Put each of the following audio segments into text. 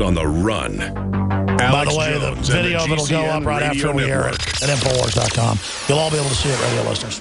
on the run. By the way, the video of it will go up right after we air it at Infowars.com. You'll all be able to see it, radio listeners.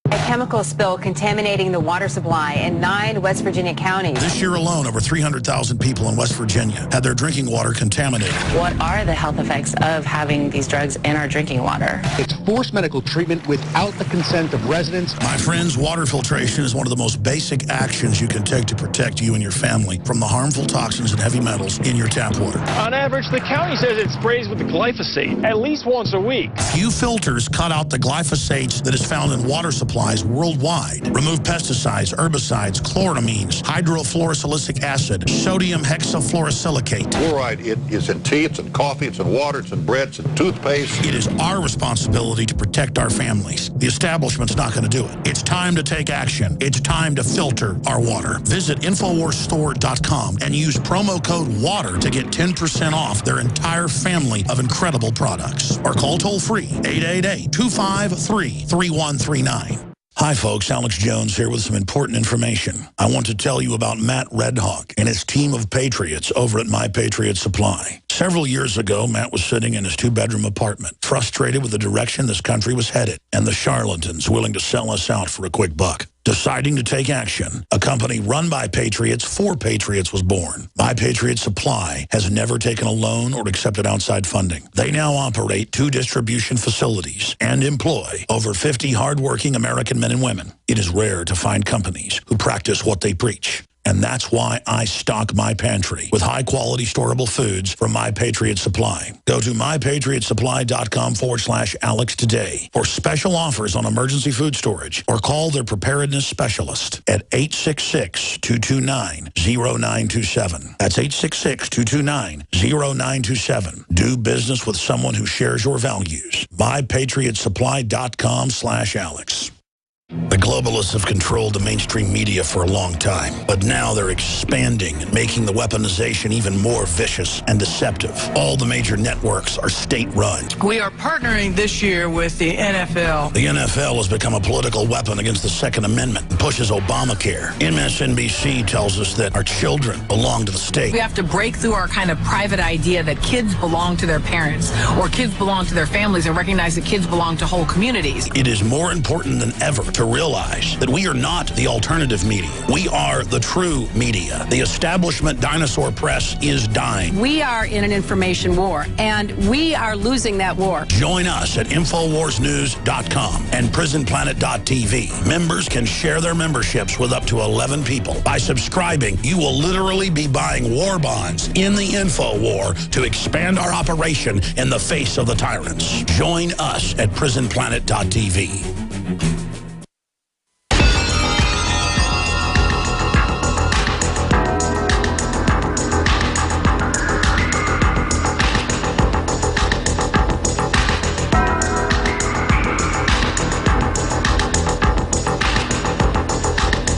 A chemical spill contaminating the water supply in 9 West Virginia counties. This year alone, over 300,000 people in West Virginia had their drinking water contaminated. What are the health effects of having these drugs in our drinking water? It's forced medical treatment without the consent of residents. My friends, water filtration is one of the most basic actions you can take to protect you and your family from the harmful toxins and heavy metals in your tap water. On average, the county says it sprays with the glyphosate at least once a week. Few filters cut out the glyphosate that is found in water supplies worldwide. Remove pesticides, herbicides, chloramines, hydrofluorosilicic acid, sodium hexafluorosilicate. Fluoride, it is in tea, it's in coffee, it's in water, it's in bread, it's in toothpaste. It is our responsibility to protect our families. The establishment's not going to do it. It's time to take action. It's time to filter our water. Visit InfoWarsStore.com and use promo code WATER to get 10% off their entire family of incredible products. Or call toll-free 888-253-3139. Hi folks, Alex Jones here with some important information. I want to tell you about Matt Redhawk and his team of patriots over at My Patriot Supply. Several years ago, Matt was sitting in his 2-bedroom apartment, frustrated with the direction this country was headed and the charlatans willing to sell us out for a quick buck. Deciding to take action, a company run by patriots for patriots was born. My Patriot Supply has never taken a loan or accepted outside funding. They now operate 2 distribution facilities and employ over 50 hardworking American men and women. It is rare to find companies who practice what they preach. And that's why I stock my pantry with high-quality storable foods from My Patriot Supply. Go to mypatriotsupply.com/Alex today for special offers on emergency food storage or call their preparedness specialist at 866-229-0927. That's 866-229-0927. Do business with someone who shares your values. mypatriotsupply.com/Alex. The globalists have controlled the mainstream media for a long time, but now they're expanding and making the weaponization even more vicious and deceptive. All the major networks are state-run. We are partnering this year with the NFL. The NFL has become a political weapon against the Second Amendment and pushes Obamacare. MSNBC tells us that our children belong to the state. We have to break through our kind of private idea that kids belong to their parents or kids belong to their families and recognize that kids belong to whole communities. It is more important than ever to realize that we are not the alternative media. We are the true media. The establishment dinosaur press is dying. We are in an information war, and we are losing that war. Join us at InfoWarsNews.com and PrisonPlanet.tv. Members can share their memberships with up to 11 people. By subscribing, you will literally be buying war bonds in the info war to expand our operation in the face of the tyrants. Join us at PrisonPlanet.tv.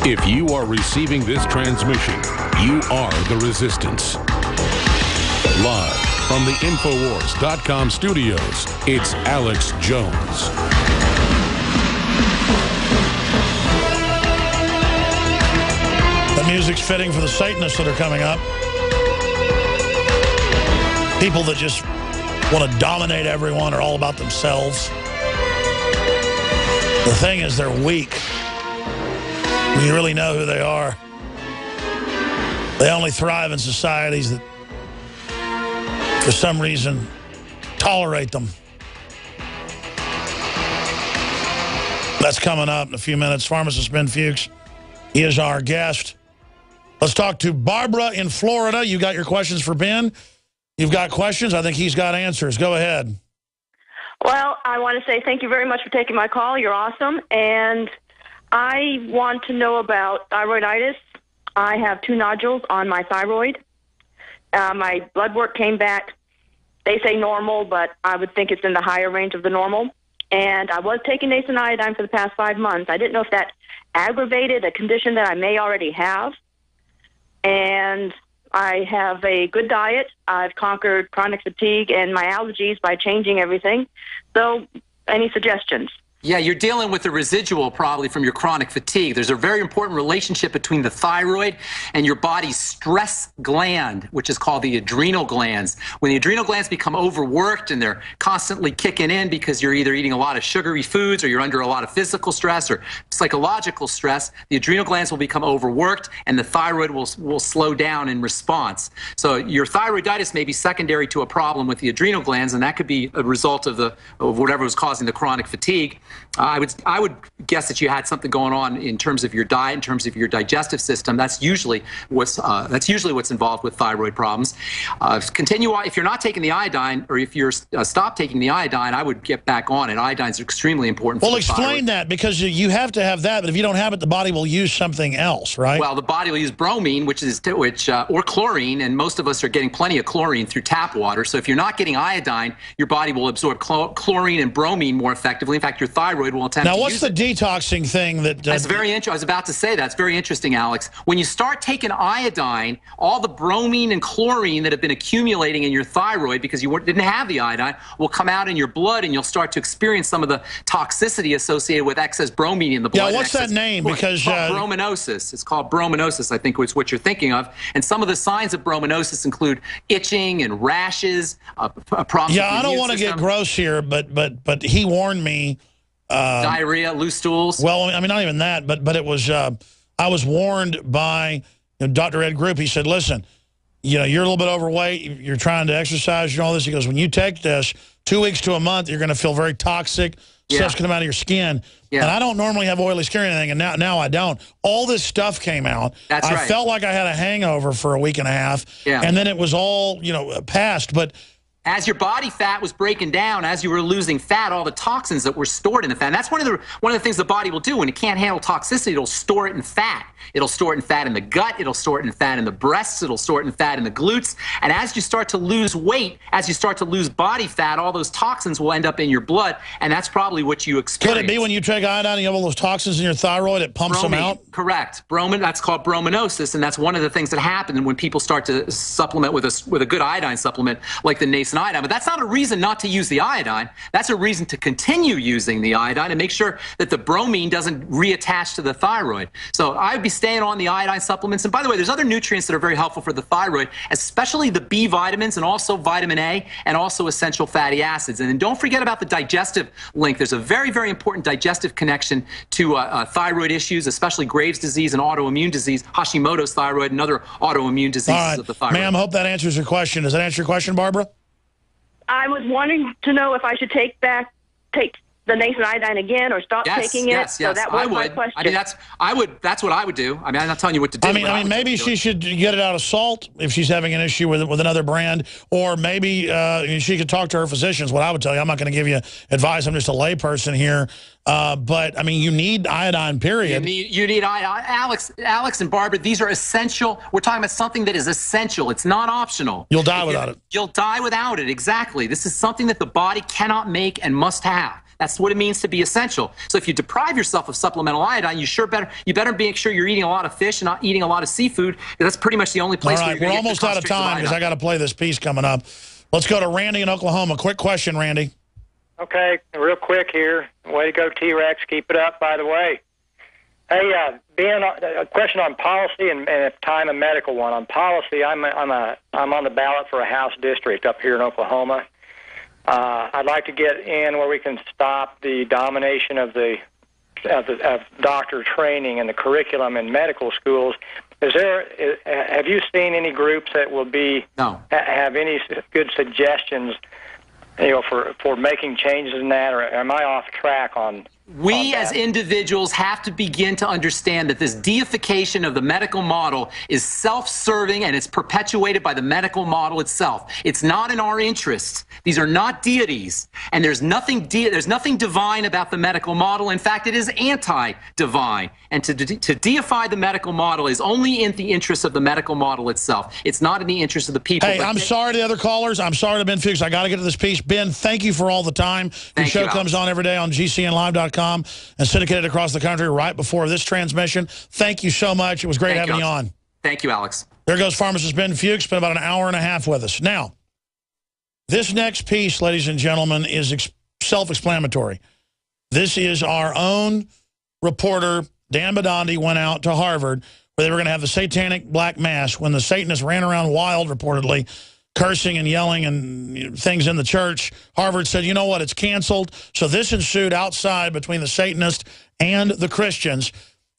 If you are receiving this transmission, you are the resistance. Live from the Infowars.com studios, it's Alex Jones. The music's fitting for the Satanists that are coming up. People that just want to dominate everyone, are all about themselves. The thing is, they're weak. When you really know who they are. They only thrive in societies that, for some reason, tolerate them. That's coming up in a few minutes. Pharmacist Ben Fuchs, he is our guest. Let's talk to Barbara in Florida. You got your questions for Ben? You've got questions? I think he's got answers. Go ahead. Well, I want to say thank you very much for taking my call. You're awesome. And I want to know about thyroiditis. I have 2 nodules on my thyroid. My blood work came back, they say normal, but I would think it's in the higher range of the normal. And I was taking Nason-iodine for the past 5 months. I didn't know if that aggravated a condition that I may already have. And I have a good diet. I've conquered chronic fatigue and my allergies by changing everything. So, any suggestions? Yeah, you're dealing with a residual probably from your chronic fatigue. There's a very important relationship between the thyroid and your body's stress gland, which is called the adrenal glands. When the adrenal glands become overworked and they're constantly kicking in because you're either eating a lot of sugary foods or you're under a lot of physical stress or psychological stress, the adrenal glands will become overworked and the thyroid will slow down in response. So your thyroiditis may be secondary to a problem with the adrenal glands, and that could be a result of whatever was causing the chronic fatigue. I would guess that you had something going on in terms of your diet, in terms of your digestive system. That's usually what's involved with thyroid problems. If you're not taking the iodine, or if you're stopped taking the iodine, I would get back on it. Iodine is extremely important. Well, explain that, because you have to have that, but if you don't have it, the body will use something else, right? Well, the body will use bromine, or chlorine, and most of us are getting plenty of chlorine through tap water. So if you're not getting iodine, your body will absorb chlorine and bromine more effectively. In fact, your thyroid will attempt to use it. Now, what's the detoxing thing that... That's very interesting. I was about to say that's very interesting, Alex. When you start taking iodine, all the bromine and chlorine that have been accumulating in your thyroid because you didn't have the iodine will come out in your blood, and you'll start to experience some of the toxicity associated with excess bromine in the blood. Yeah, what's that name? Because it's called brominosis. It's called brominosis, I think is what you're thinking of. And some of the signs of brominosis include itching and rashes, problems. Yeah, I don't want to get gross here, but he warned me. Diarrhea, loose stools. Well, I mean, not even that, but it was. I was warned by Dr. Ed Group. He said, "Listen, you're a little bit overweight. You're trying to exercise and all this." He goes, "When you take this, 2 weeks to a month, you're going to feel very toxic. Stuff's going to come out of your skin." Yeah. And I don't normally have oily skin or anything, and now I don't. All this stuff came out. That's right. I felt like I had a hangover for a week and a half, and then it was all passed, but. As your body fat was breaking down, as you were losing fat, all the toxins that were stored in the fat. And that's one of the things the body will do when it can't handle toxicity. It'll store it in fat. It'll store it in fat in the gut. It'll store it in fat in the breasts. It'll store it in fat in the glutes. And as you start to lose weight, as you start to lose body fat, all those toxins will end up in your blood, and that's probably what you experience. Could it be when you take iodine and you have all those toxins in your thyroid, it pumps them out? Correct. That's called brominosis, and that's one of the things that happen when people start to supplement with a good iodine supplement like the nascent iodine. But that's not a reason not to use the iodine. That's a reason to continue using the iodine and make sure that the bromine doesn't reattach to the thyroid. So I would be staying on the iodine supplements. And by the way, there's other nutrients that are very helpful for the thyroid, especially the B vitamins and also vitamin A and also essential fatty acids. And then don't forget about the digestive link. There's a very, very important digestive connection to thyroid issues, especially Graves' disease and autoimmune disease, Hashimoto's thyroid and other autoimmune diseases of the thyroid. Ma'am, hope that answers your question. Does that answer your question, Barbara? I was wanting to know if I should take the nascent iodine again or stop taking it. Yes, so that was my question. I mean, that's what I would do. I mean, I'm not telling you what to do. I mean, maybe she should get it out of salt if she's having an issue with another brand, or maybe she could talk to her physicians. What I would tell you, I'm not going to give you advice. I'm just a layperson here. But I mean, you need iodine. Period. You need iodine. Alex and Barbara, these are essential. We're talking about something that is essential. It's not optional. You'll die without it. You'll die without it. Exactly. This is something that the body cannot make and must have. That's what it means to be essential. So if you deprive yourself of supplemental iodine, you better make sure you're eating a lot of fish and not eating a lot of seafood, because that's pretty much the only place where you're going to get the almost out of time because I got to play this piece coming up. Let's go to Randy in Oklahoma. Quick question, Randy. Okay, real quick here. Way to go, T-Rex. Keep it up, by the way. Hey, Ben, a question on policy and if time a medical one. On policy, I'm on the ballot for a House district up here in Oklahoma. I'd like to get in where we can stop the domination of doctor training and the curriculum in medical schools. Have you seen any groups that will have any good suggestions, for making changes in that, or am I off track on? We as individuals have to begin to understand that this deification of the medical model is self-serving, and it's perpetuated by the medical model itself. It's not in our interests. These are not deities, and there's nothing divine about the medical model. In fact, it is anti-divine. And to deify the medical model is only in the interest of the medical model itself. It's not in the interest of the people. Hey, I'm sorry to the other callers. I'm sorry to Ben Fuchs. I got to get to this piece. Ben, thank you for all the time. Your show comes on every day on GCNlive.com and syndicated across the country right before this transmission. Thank you so much. It was great having you on. Thank you, Alex. There goes pharmacist Ben Fuchs. Spent about an hour and a half with us. Now, this next piece, ladies and gentlemen, is self-explanatory. This is our own reporter, Dan Bidandi, went out to Harvard where they were going to have the satanic black mass when the Satanists ran around wild, reportedly, cursing and yelling and things in the church. Harvard said, you know what, it's canceled. So this ensued outside between the Satanists and the Christians,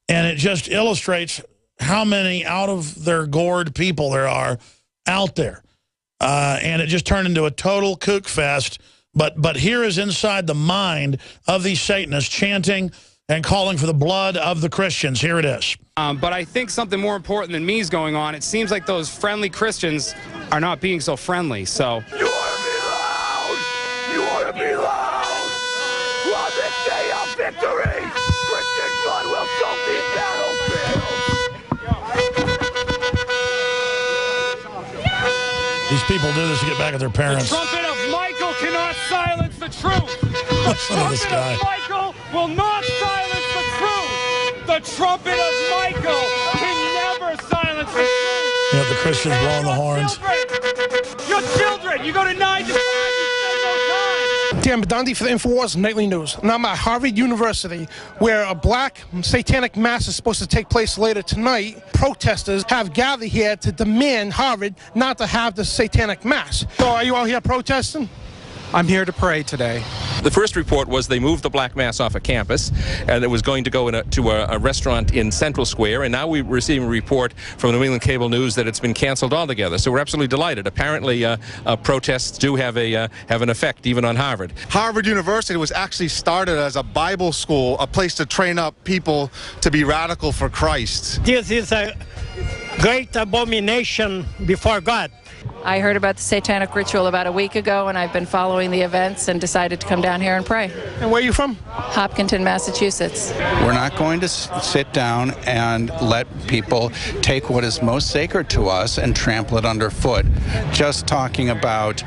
and it just illustrates how many out-of-their-gourd people there are out there. And it just turned into a total kook fest. But here is inside the mind of these Satanists chanting and calling for the blood of the Christians. Here it is. But I think something more important than me is going on. It seems like those friendly Christians are not being so friendly, so... You ought to be loud! You ought to be loud! On this day of victory, Christian blood will soak these battlefields! These people do this to get back at their parents. The trumpet of Michael cannot silence the truth! The trumpet of Michael will not silence the truth! The trumpet of Michael can never silence the truth! You know, the Christians blowing the horns. Your children! You go to 9 to 5, you spend no time! Dan Bidandi for the InfoWars Nightly News. And I'm at Harvard University, where a black satanic mass is supposed to take place later tonight. Protesters have gathered here to demand Harvard not to have the satanic mass. So are you all here protesting? I'm here to pray today. The first report was they moved the black mass off a campus, and it was going to go to a restaurant in Central Square, and now we're receiving a report from the New England Cable News that it's been canceled altogether. So we're absolutely delighted. Apparently, protests do have an effect even on Harvard. Harvard University was actually started as a Bible school, a place to train up people to be radical for Christ. This is a great abomination before God. I heard about the satanic ritual about a week ago, and I've been following the events and decided to come down here and pray. And where are you from? Hopkinton, Massachusetts. We're not going to sit down and let people take what is most sacred to us and trample it underfoot. Just talking about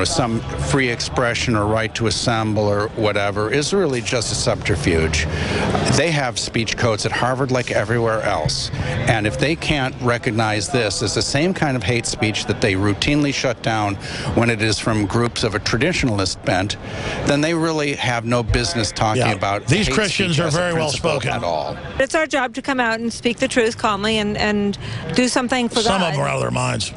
some free expression or right to assemble or whatever is really just a subterfuge. They have speech codes at Harvard like everywhere else, and if they can't recognize this as the same kind of hate speech that they routinely shut down when it is from groups of a traditionalist bent, then they really have no business talking about these hate Christians speech are as a very well principle spoken at all. It's our job to come out and speak the truth calmly and do something for God. Some of them are out of their minds.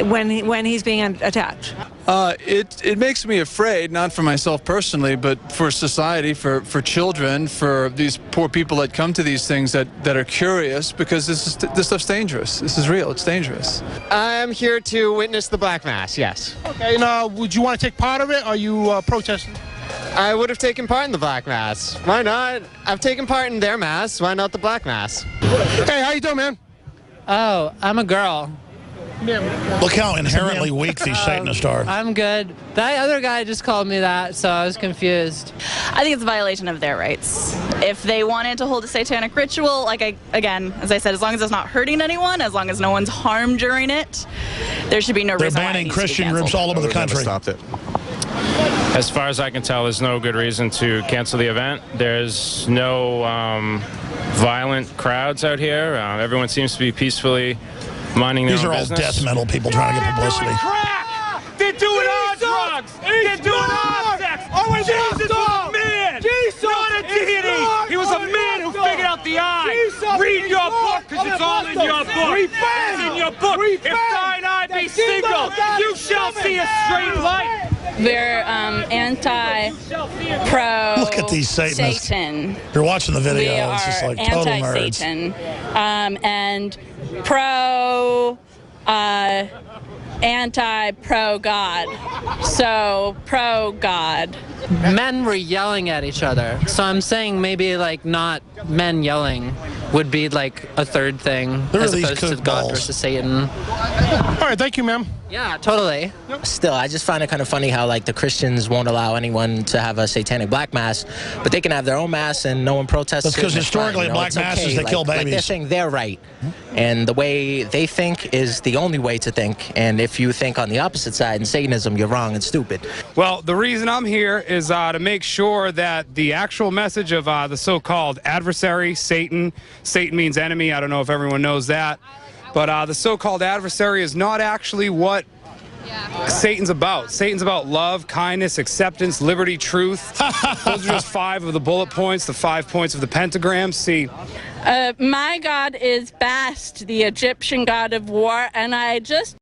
When he's being attacked. It makes me afraid, not for myself personally, but for society, for children, for these poor people that come to these things that are curious, because this stuff's dangerous. This is real. It's dangerous. I'm here to witness the Black Mass, yes. Okay, now, would you want to take part of it, or are you protesting? I would have taken part in the Black Mass. Why not? I've taken part in their Mass. Why not the Black Mass? Hey, how you doing, man? Oh, I'm a girl. Look how inherently weak these Satanists are. I'm good. That other guy just called me that, so I was confused. I think it's a violation of their rights. If they wanted to hold a satanic ritual, again, as I said, as long as it's not hurting anyone, as long as no one's harmed during it, there should be no reason why it needs to be canceled. They're banning Christian groups all over the country. Stopped it. As far as I can tell, there's no good reason to cancel the event. There's no violent crowds out here. Everyone seems to be peacefully minding their own business. These are all death metal people trying to get publicity. They're doing all drugs! They're doing all sex! Jesus was a man! Not a deity! He was a man who figured out the eye! Read your book, because it's all in your book! It's in your book! If thine eye be single, you shall see a straight light! We're anti-pro Look at these Satanists. Satan. You're watching the video. We it's just like total nerds. Anti-Satan. And anti-pro-God. So, pro-God. Men were yelling at each other, so I'm saying maybe not men yelling would be a third thing as opposed to God versus Satan. All right, thank you, ma'am. Yeah, totally. Still, I just find it kind of funny how the Christians won't allow anyone to have a satanic black mass, but they can have their own mass and no one protests. That's because historically black masses, they kill babies. They're saying they're right, and the way they think is the only way to think, and if you think on the opposite side in Satanism, you're wrong and stupid. Well, the reason I'm here is to make sure that the actual message of the so-called adversary, Satan means enemy, I don't know if everyone knows that, but the so-called adversary is not actually what Satan's about. Satan's about love, kindness, acceptance, liberty, truth. Those are just 5 of the bullet points, the 5 points of the pentagram. See, my God is Bast, the Egyptian god of war, and I just